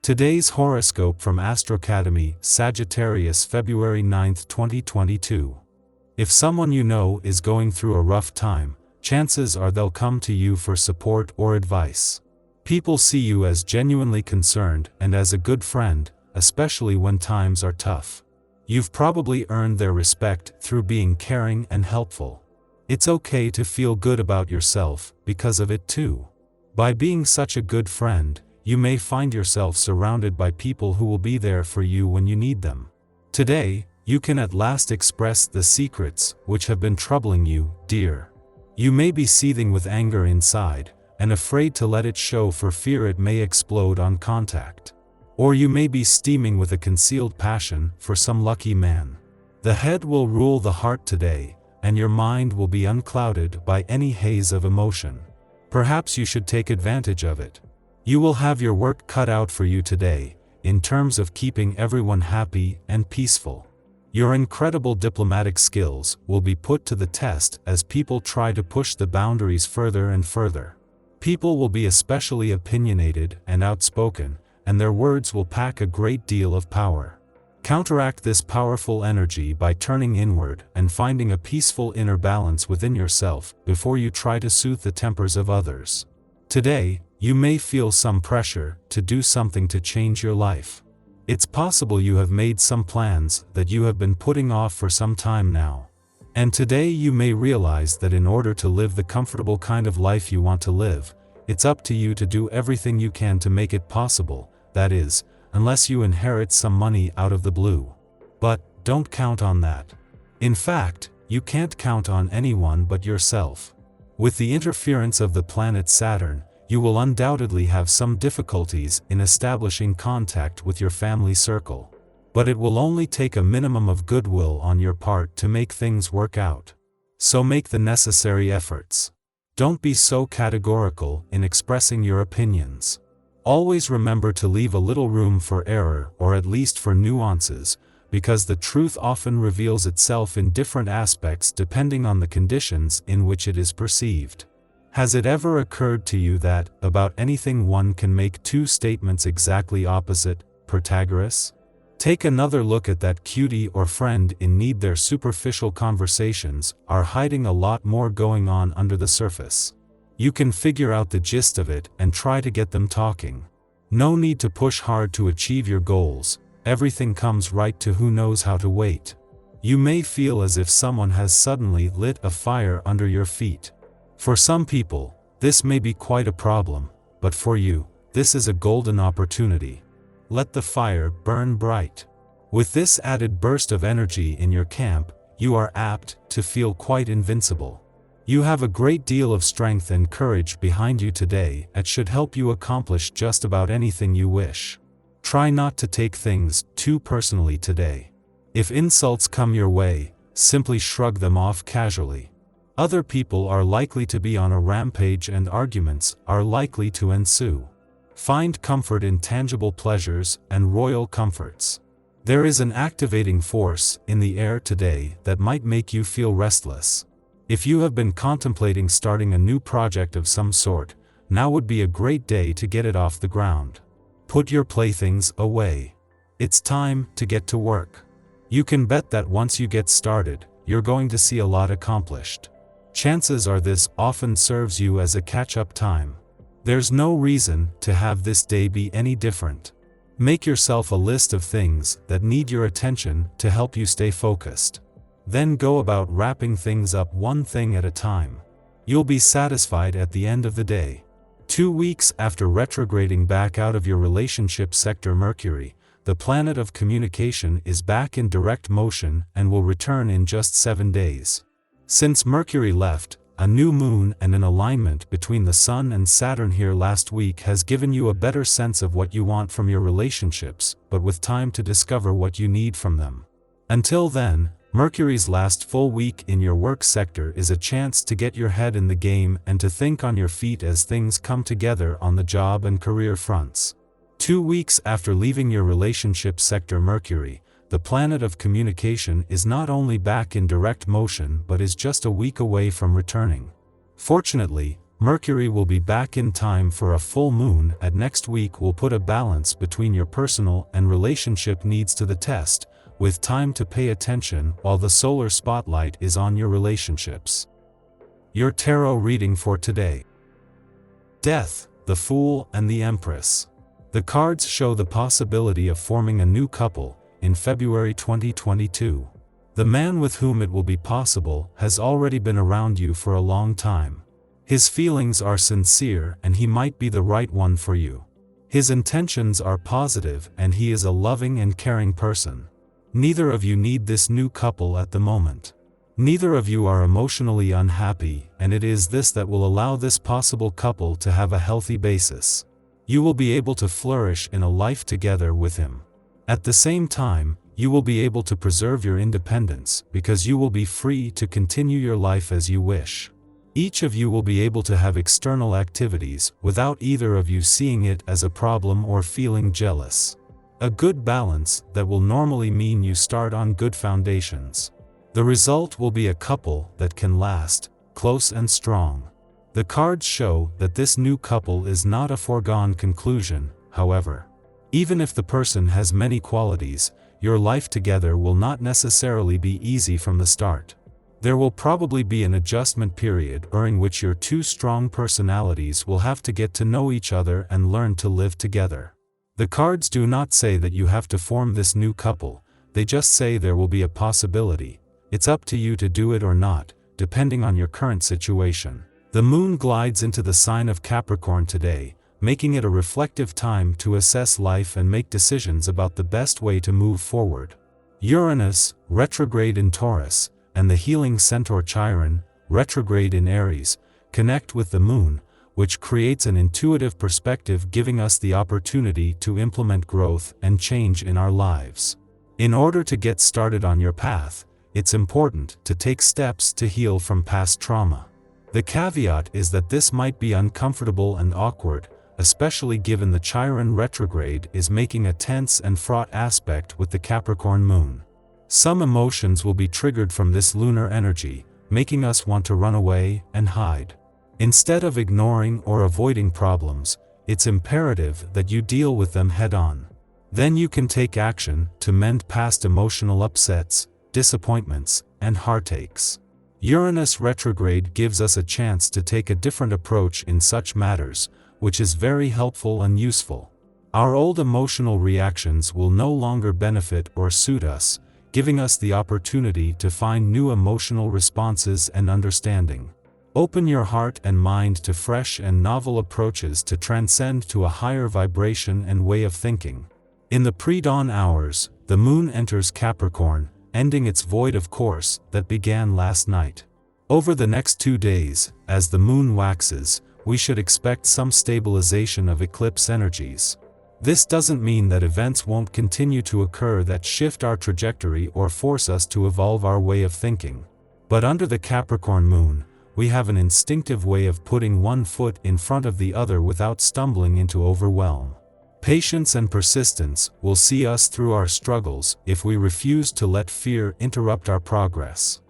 Today's horoscope from Astrocademy, Sagittarius February 9, 2022. If someone you know is going through a rough time, chances are they'll come to you for support or advice. People see you as genuinely concerned and as a good friend, especially when times are tough. You've probably earned their respect through being caring and helpful. It's okay to feel good about yourself because of it too. By being such a good friend, you may find yourself surrounded by people who will be there for you when you need them. Today, you can at last express the secrets which have been troubling you, dear. You may be seething with anger inside, and afraid to let it show for fear it may explode on contact. Or you may be steaming with a concealed passion for some lucky man. The head will rule the heart today, and your mind will be unclouded by any haze of emotion. Perhaps you should take advantage of it. You will have your work cut out for you today, in terms of keeping everyone happy and peaceful. Your incredible diplomatic skills will be put to the test as people try to push the boundaries further and further. People will be especially opinionated and outspoken, and their words will pack a great deal of power. Counteract this powerful energy by turning inward and finding a peaceful inner balance within yourself before you try to soothe the tempers of others. Today, you may feel some pressure to do something to change your life. It's possible you have made some plans that you have been putting off for some time now. And today you may realize that in order to live the comfortable kind of life you want to live, it's up to you to do everything you can to make it possible, that is, unless you inherit some money out of the blue. But don't count on that. In fact, you can't count on anyone but yourself. With the interference of the planet Saturn, you will undoubtedly have some difficulties in establishing contact with your family circle. But it will only take a minimum of goodwill on your part to make things work out. So make the necessary efforts. Don't be so categorical in expressing your opinions. Always remember to leave a little room for error or at least for nuances, because the truth often reveals itself in different aspects depending on the conditions in which it is perceived. Has it ever occurred to you that, about anything one can make two statements exactly opposite, Protagoras? Take another look at that cutie or friend in need. Their superficial conversations are hiding a lot more going on under the surface. You can figure out the gist of it and try to get them talking. No need to push hard to achieve your goals, everything comes right to who knows how to wait. You may feel as if someone has suddenly lit a fire under your feet. For some people, this may be quite a problem, but for you, this is a golden opportunity. Let the fire burn bright. With this added burst of energy in your camp, you are apt to feel quite invincible. You have a great deal of strength and courage behind you today that should help you accomplish just about anything you wish. Try not to take things too personally today. If insults come your way, simply shrug them off casually. Other people are likely to be on a rampage and arguments are likely to ensue. Find comfort in tangible pleasures and royal comforts. There is an activating force in the air today that might make you feel restless. If you have been contemplating starting a new project of some sort, now would be a great day to get it off the ground. Put your playthings away. It's time to get to work. You can bet that once you get started, you're going to see a lot accomplished. Chances are this often serves you as a catch-up time. There's no reason to have this day be any different. Make yourself a list of things that need your attention to help you stay focused. Then go about wrapping things up one thing at a time. You'll be satisfied at the end of the day. 2 weeks after retrograding back out of your relationship sector, Mercury, the planet of communication, is back in direct motion and will return in just 7 days. Since Mercury left, a new moon and an alignment between the Sun and Saturn here last week has given you a better sense of what you want from your relationships, but with time to discover what you need from them. Until then, Mercury's last full week in your work sector is a chance to get your head in the game and to think on your feet as things come together on the job and career fronts. 2 weeks after leaving your relationship sector, Mercury, the planet of communication is not only back in direct motion but is just a week away from returning. Fortunately, Mercury will be back in time for a full moon at next week will put a balance between your personal and relationship needs to the test, with time to pay attention while the solar spotlight is on your relationships. Your tarot reading for today. Death, the Fool and the Empress. The cards show the possibility of forming a new couple in February 2022. The man with whom it will be possible has already been around you for a long time. His feelings are sincere and he might be the right one for you. His intentions are positive and he is a loving and caring person. Neither of you need this new couple at the moment. Neither of you are emotionally unhappy, and it is this that will allow this possible couple to have a healthy basis. You will be able to flourish in a life together with him. At the same time, you will be able to preserve your independence because you will be free to continue your life as you wish. Each of you will be able to have external activities without either of you seeing it as a problem or feeling jealous. A good balance that will normally mean you start on good foundations. The result will be a couple that can last, close and strong. The cards show that this new couple is not a foregone conclusion, however. Even if the person has many qualities, your life together will not necessarily be easy from the start. There will probably be an adjustment period during which your two strong personalities will have to get to know each other and learn to live together. The cards do not say that you have to form this new couple, they just say there will be a possibility. It's up to you to do it or not, depending on your current situation. The moon glides into the sign of Capricorn today, making it a reflective time to assess life and make decisions about the best way to move forward. Uranus, retrograde in Taurus, and the healing centaur Chiron, retrograde in Aries, connect with the moon, which creates an intuitive perspective giving us the opportunity to implement growth and change in our lives. In order to get started on your path, it's important to take steps to heal from past trauma. The caveat is that this might be uncomfortable and awkward, especially given the Chiron retrograde is making a tense and fraught aspect with the Capricorn moon. Some emotions will be triggered from this lunar energy, making us want to run away and hide. Instead of ignoring or avoiding problems, it's imperative that you deal with them head-on. Then you can take action to mend past emotional upsets, disappointments, and heartaches. Uranus retrograde gives us a chance to take a different approach in such matters, which is very helpful and useful. Our old emotional reactions will no longer benefit or suit us, giving us the opportunity to find new emotional responses and understanding. Open your heart and mind to fresh and novel approaches to transcend to a higher vibration and way of thinking. In the pre-dawn hours, the moon enters Capricorn, ending its void of course that began last night. Over the next 2 days, as the moon waxes, we should expect some stabilization of eclipse energies. This doesn't mean that events won't continue to occur that shift our trajectory or force us to evolve our way of thinking. But under the Capricorn moon, we have an instinctive way of putting one foot in front of the other without stumbling into overwhelm. Patience and persistence will see us through our struggles if we refuse to let fear interrupt our progress.